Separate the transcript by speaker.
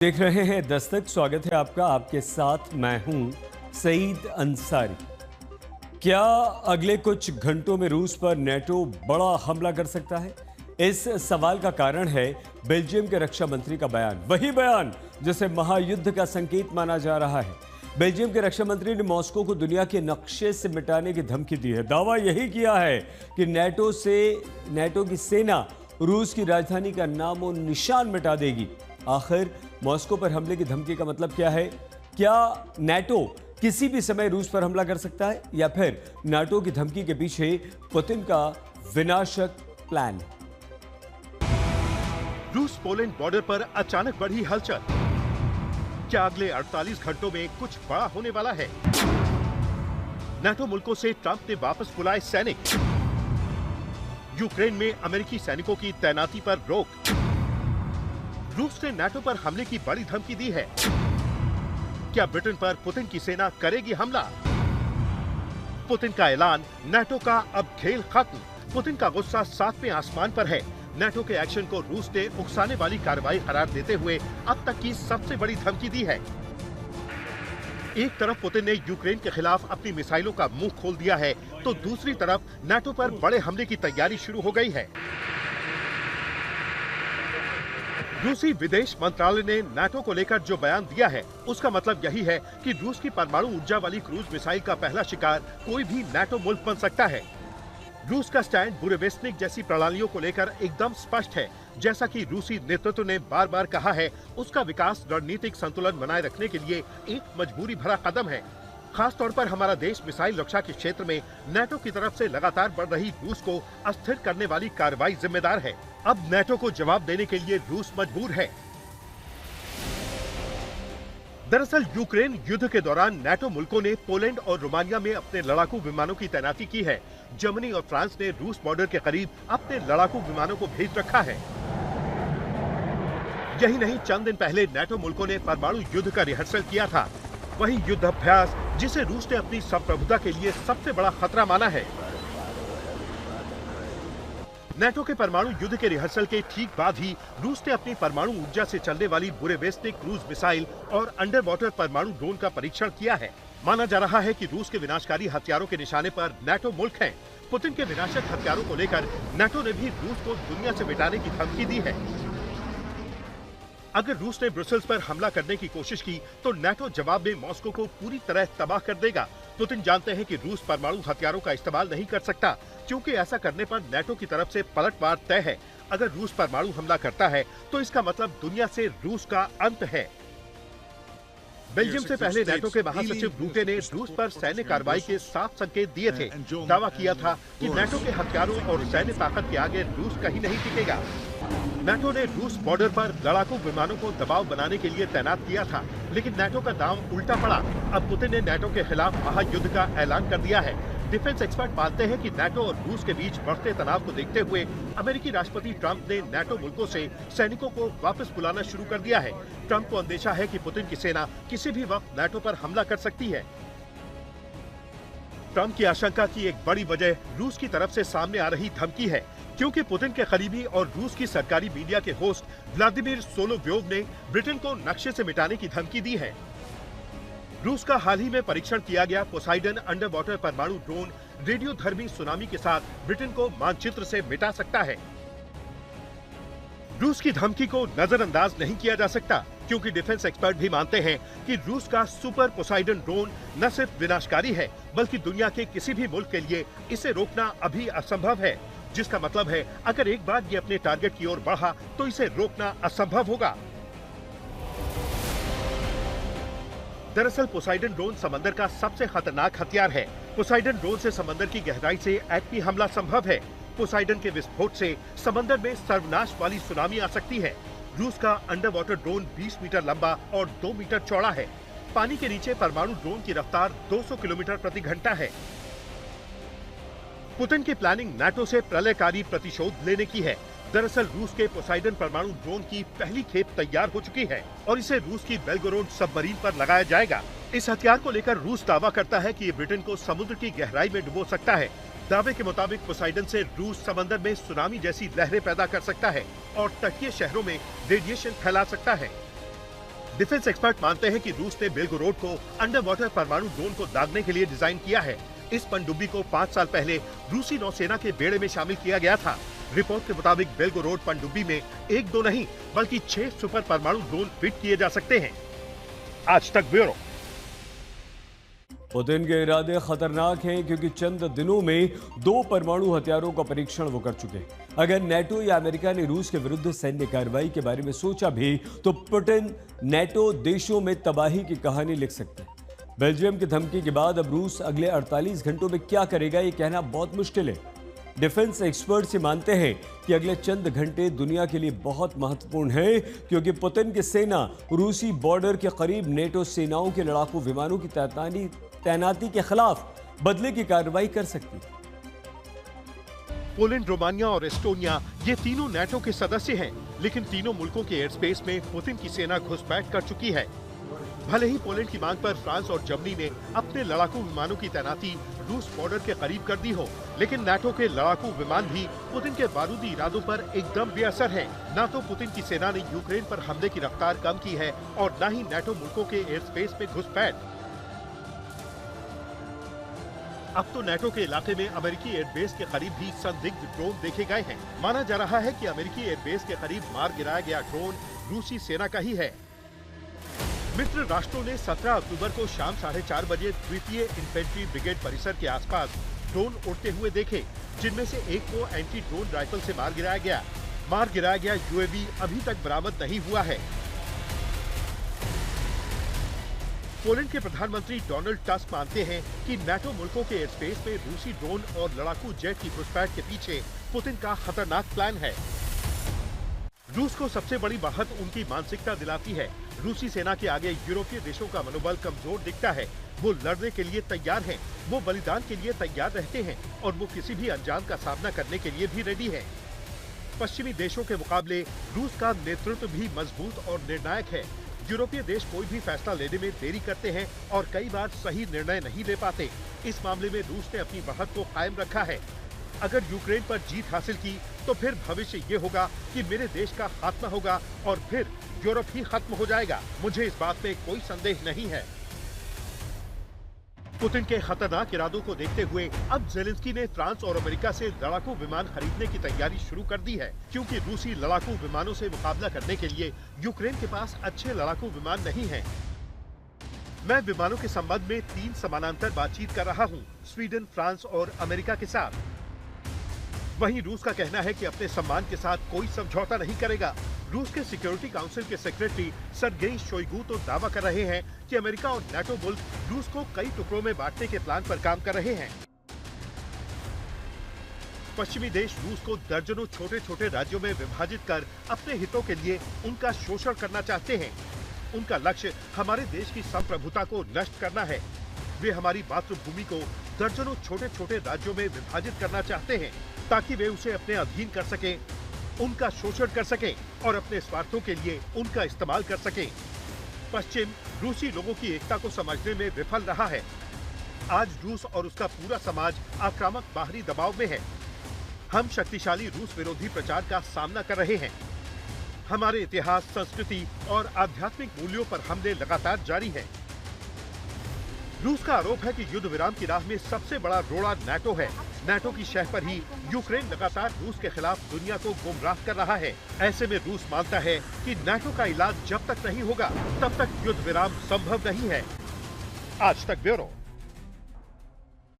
Speaker 1: देख रहे हैं दस्तक। स्वागत है आपका। आपके साथ मैं हूं सईद अंसारी। क्या अगले कुछ घंटों में रूस पर नेटो बड़ा हमला कर सकता है? इस सवाल का कारण है बेल्जियम के रक्षा मंत्री का बयान, वही बयान जिसे महायुद्ध का संकेत माना जा रहा है। बेल्जियम के रक्षा मंत्री ने मॉस्को को दुनिया के नक्शे से मिटाने की धमकी दी है। दावा यही किया है कि नेटो की सेना रूस की राजधानी का नामो निशान मिटा देगी। आखिर मॉस्को पर हमले की धमकी का मतलब क्या है? क्या नेटो किसी भी समय रूस पर हमला कर सकता है, या फिर नेटो की धमकी के पीछे पुतिन का विनाशक प्लान?
Speaker 2: रूस पोलैंड बॉर्डर पर अचानक बढ़ी हलचल। क्या अगले 48 घंटों में कुछ बड़ा होने वाला है? नेटो मुल्कों से ट्रंप ने वापस बुलाए सैनिक। यूक्रेन में अमेरिकी सैनिकों की तैनाती पर रोक। रूस ने नेटो पर हमले की बड़ी धमकी दी है। क्या ब्रिटेन पर पुतिन की सेना करेगी हमला? पुतिन का ऐलान, नेटो का अब खेल खत्म। पुतिन का गुस्सा 7वें आसमान पर है। नेटो के एक्शन को रूस ने उकसाने वाली कार्रवाई करार देते हुए अब तक की सबसे बड़ी धमकी दी है। एक तरफ पुतिन ने यूक्रेन के खिलाफ अपनी मिसाइलों का मुंह खोल दिया है, तो दूसरी तरफ नेटो पर बड़े हमले की तैयारी शुरू हो गई है। रूसी विदेश मंत्रालय ने नेटो को लेकर जो बयान दिया है, उसका मतलब यही है कि रूस की परमाणु ऊर्जा वाली क्रूज मिसाइल का पहला शिकार कोई भी नेटो मुल्क बन सकता है। रूस का स्टैंड बुरेवेस्निक जैसी प्रणालियों को लेकर एकदम स्पष्ट है। जैसा कि रूसी नेतृत्व ने बार बार कहा है, उसका विकास रणनीतिक संतुलन बनाए रखने के लिए एक मजबूरी भरा कदम है। खास तौर पर हमारा देश मिसाइल रक्षा के क्षेत्र में नेटो की तरफ से लगातार बढ़ रही रूस को अस्थिर करने वाली कार्रवाई जिम्मेदार है। अब नेटो को जवाब देने के लिए रूस मजबूर है। दरअसल यूक्रेन युद्ध के दौरान नेटो मुल्कों ने पोलैंड और रोमानिया में अपने लड़ाकू विमानों की तैनाती की है। जर्मनी और फ्रांस ने रूस बॉर्डर के करीब अपने लड़ाकू विमानों को भेज रखा है। यही नहीं, चंद दिन पहले नेटो मुल्कों ने परमाणु युद्ध का रिहर्सल किया था। वही युद्ध अभ्यास जिसे रूस ने अपनी संप्रभुता के लिए सबसे बड़ा खतरा माना है। नेटो के परमाणु युद्ध के रिहर्सल के ठीक बाद ही रूस ने अपनी परमाणु ऊर्जा से चलने वाली बुरेवेस्निक क्रूज मिसाइल और अंडर वाटर परमाणु ड्रोन का परीक्षण किया है। माना जा रहा है कि रूस के विनाशकारी हथियारों के निशाने पर नेटो मुल्क हैं। पुतिन के विनाशक हथियारों को लेकर नेटो ने भी रूस को दुनिया से मिटाने की धमकी दी है। अगर रूस ने ब्रुसेल्स पर हमला करने की कोशिश की, तो नेटो जवाब में मॉस्को को पूरी तरह तबाह कर देगा। पुतिन जानते हैं कि रूस परमाणु हथियारों का इस्तेमाल नहीं कर सकता, क्योंकि ऐसा करने पर नेटो की तरफ से पलटवार तय है। अगर रूस परमाणु हमला करता है, तो इसका मतलब दुनिया से रूस का अंत है। बेल्जियम से पहले नेटो के महासचिव रूटे ने रूस पर सैन्य कार्रवाई के साफ संकेत दिए थे। दावा किया था कि नेटो के हथियारों और सैन्य ताकत के आगे रूस कहीं नहीं टिकेगा। नेटो ने रूस बॉर्डर पर लड़ाकू विमानों को दबाव बनाने के लिए तैनात किया था, लेकिन नेटो का दांव उल्टा पड़ा। अब पुतिन ने नेटो के खिलाफ महायुद्ध का ऐलान कर दिया है। डिफेंस एक्सपर्ट मानते हैं कि नेटो और रूस के बीच बढ़ते तनाव को देखते हुए अमेरिकी राष्ट्रपति ट्रंप ने नेटो मुल्कों से सैनिकों को वापस बुलाना शुरू कर दिया है। ट्रंप को अंदेशा है कि पुतिन की सेना किसी भी वक्त नेटो पर हमला कर सकती है। ट्रंप की आशंका की एक बड़ी वजह रूस की तरफ से सामने आ रही धमकी है, क्योंकि पुतिन के करीबी और रूस की सरकारी मीडिया के होस्ट व्लादिमीर सोलोव्योव ने ब्रिटेन को नक्शे से मिटाने की धमकी दी है। रूस का हाल ही में परीक्षण किया गया पोसाइडन अंडर वाटर परमाणु ड्रोन रेडियोधर्मी सुनामी के साथ ब्रिटेन को मानचित्र से मिटा सकता है। रूस की धमकी को नजरअंदाज नहीं किया जा सकता, क्योंकि डिफेंस एक्सपर्ट भी मानते हैं कि रूस का सुपर पोसाइडन ड्रोन न सिर्फ विनाशकारी है, बल्कि दुनिया के किसी भी मुल्क के लिए इसे रोकना अभी असंभव है। जिसका मतलब है, अगर एक बार ये अपने टारगेट की ओर बढ़ा, तो इसे रोकना असंभव होगा। दरअसल पोसाइडन ड्रोन समंदर का सबसे खतरनाक हथियार है। पोसाइडन ड्रोन से समंदर की गहराई से एटमी हमला संभव है। पोसाइडन के विस्फोट से समंदर में सर्वनाश वाली सुनामी आ सकती है। रूस का अंडर वाटर ड्रोन 20 मीटर लंबा और 2 मीटर चौड़ा है। पानी के नीचे परमाणु ड्रोन की रफ्तार 200 किलोमीटर प्रति घंटा है। पुतिन की प्लानिंग नेटो से प्रलयकारी प्रतिशोध लेने की है। दरअसल रूस के पोसाइडन परमाणु ड्रोन की पहली खेप तैयार हो चुकी है और इसे रूस की बेलगोरोड सबमरीन पर लगाया जाएगा। इस हथियार को लेकर रूस दावा करता है कि ये ब्रिटेन को समुद्र की गहराई में डुबो सकता है। दावे के मुताबिक पोसाइडन से रूस समंदर में सुनामी जैसी लहरें पैदा कर सकता है और तटीय शहरों में रेडिएशन फैला सकता है। डिफेंस एक्सपर्ट मानते हैं कि रूस ने बेलगोरोड को अंडर वाटर परमाणु ड्रोन को दागने के लिए डिजाइन किया है। इस पनडुब्बी को 5 साल पहले रूसी नौसेना के बेड़े में शामिल किया गया था। रिपोर्ट के मुताबिक बेलगोरोड पनडुब्बी में 1-2 नहीं बल्कि 6 सुपर परमाणु ड्रोन फिट किए जा सकते हैं। आज तक ब्यूरो।
Speaker 1: पुतिन के इरादे खतरनाक हैं क्योंकि चंद दिनों में 2 परमाणु हथियारों का परीक्षण वो कर चुके हैं। अगर नेटो या अमेरिका ने रूस के विरुद्ध सैन्य कार्रवाई के बारे में सोचा भी तो पुतिन नेटो देशों में तबाही की कहानी लिख सकते हैं। बेल्जियम की धमकी के बाद अब रूस अगले 48 घंटों में क्या करेगा ये कहना बहुत मुश्किल है। डिफेंस एक्सपर्ट्स मानते हैं कि अगले चंद घंटे दुनिया के लिए बहुत महत्वपूर्ण है क्योंकि पुतिन की सेना रूसी बॉर्डर के करीब नेटो सेनाओं के लड़ाकू विमानों की तैनाती के खिलाफ बदले की कार्रवाई कर सकती है।
Speaker 2: पोलैंड, रोमानिया और एस्टोनिया ये तीनों नेटो के सदस्य हैं, लेकिन तीनों मुल्कों के एयर स्पेस में पुतिन की सेना घुसपैठ कर चुकी है। भले ही पोलैंड की मांग पर फ्रांस और जर्मनी ने अपने लड़ाकू विमानों की तैनाती रूस बॉर्डर के करीब कर दी हो, लेकिन नाटो के लड़ाकू विमान भी पुतिन के बारूदी इरादों पर एकदम बेअसर हैं। न तो पुतिन की सेना ने यूक्रेन पर हमले की रफ्तार कम की है और न ही नाटो मुल्कों के एयर स्पेस में घुसपैठ। अब तो नाटो के इलाके में अमेरिकी एयरबेस के करीब भी संदिग्ध ड्रोन देखे गए हैं। माना जा रहा है कि अमेरिकी एयरबेस के करीब मार गिराया गया ड्रोन रूसी सेना का ही है। मित्र राष्ट्रों ने 17 अक्टूबर को शाम 4:30 बजे द्वितीय इन्फेंट्री ब्रिगेड परिसर के आसपास ड्रोन उड़ते हुए देखे, जिनमें से एक को एंटी ड्रोन राइफल से मार गिराया गया। मार गिराया गया यूएवी अभी तक बरामद नहीं हुआ है। पोलैंड के प्रधानमंत्री डोनाल्ड टस्क मानते हैं कि नाटो मुल्कों के एयरस्पेस में रूसी ड्रोन और लड़ाकू जेट की घुसपैठ के पीछे पुतिन का खतरनाक प्लान है। रूस को सबसे बड़ी बढ़त उनकी मानसिकता दिलाती है। रूसी सेना के आगे यूरोपीय देशों का मनोबल कमजोर दिखता है। वो लड़ने के लिए तैयार हैं, वो बलिदान के लिए तैयार रहते हैं और वो किसी भी अंजाम का सामना करने के लिए भी रेडी है। पश्चिमी देशों के मुकाबले रूस का नेतृत्व भी मजबूत और निर्णायक है। यूरोपीय देश कोई भी फैसला लेने में देरी करते हैं और कई बार सही निर्णय नहीं ले पाते। इस मामले में रूस ने अपनी बढ़त को कायम रखा है। अगर यूक्रेन पर जीत हासिल की तो फिर भविष्य ये होगा कि मेरे देश का खात्मा होगा और फिर यूरोप ही खत्म हो जाएगा। मुझे इस बात में कोई संदेह नहीं है। पुतिन के खतरनाक इरादों को देखते हुए अब ज़ेलेंस्की ने फ्रांस और अमेरिका से लड़ाकू विमान खरीदने की तैयारी शुरू कर दी है, क्योंकि रूसी लड़ाकू विमानों से मुकाबला करने के लिए यूक्रेन के पास अच्छे लड़ाकू विमान नहीं हैं। मैं विमानों के संबंध में 3 समानांतर बातचीत कर रहा हूं, स्वीडन, फ्रांस और अमेरिका के साथ। वहीं रूस का कहना है कि अपने सम्मान के साथ कोई समझौता नहीं करेगा। रूस के सिक्योरिटी काउंसिल के सेक्रेटरी सर्गेई शोइगु तो दावा कर रहे हैं कि अमेरिका और नाटो मुल्क रूस को कई टुकड़ों में बांटने के प्लान पर काम कर रहे हैं। पश्चिमी देश रूस को दर्जनों छोटे छोटे राज्यों में विभाजित कर अपने हितों के लिए उनका शोषण करना चाहते हैं। उनका लक्ष्य हमारे देश की संप्रभुता को नष्ट करना है। वे हमारी मातृभूमि को दर्जनों छोटे छोटे राज्यों में विभाजित करना चाहते हैं ताकि वे उसे अपने अधीन कर सकें, उनका शोषण कर सकें और अपने स्वार्थों के लिए उनका इस्तेमाल कर सकें। पश्चिम रूसी लोगों की एकता को समझने में विफल रहा है। आज रूस और उसका पूरा समाज आक्रामक बाहरी दबाव में है। हम शक्तिशाली रूस विरोधी प्रचार का सामना कर रहे हैं। हमारे इतिहास, संस्कृति और आध्यात्मिक मूल्यों पर हमले लगातार जारी हैं। रूस का आरोप है कि युद्ध विराम की राह में सबसे बड़ा रोड़ा नाटो है। नाटो की शह पर ही यूक्रेन लगातार रूस के खिलाफ दुनिया को गुमराह कर रहा है। ऐसे में रूस मानता है कि नाटो का इलाज जब तक नहीं होगा तब तक युद्ध विराम संभव नहीं है। आज तक ब्यूरो।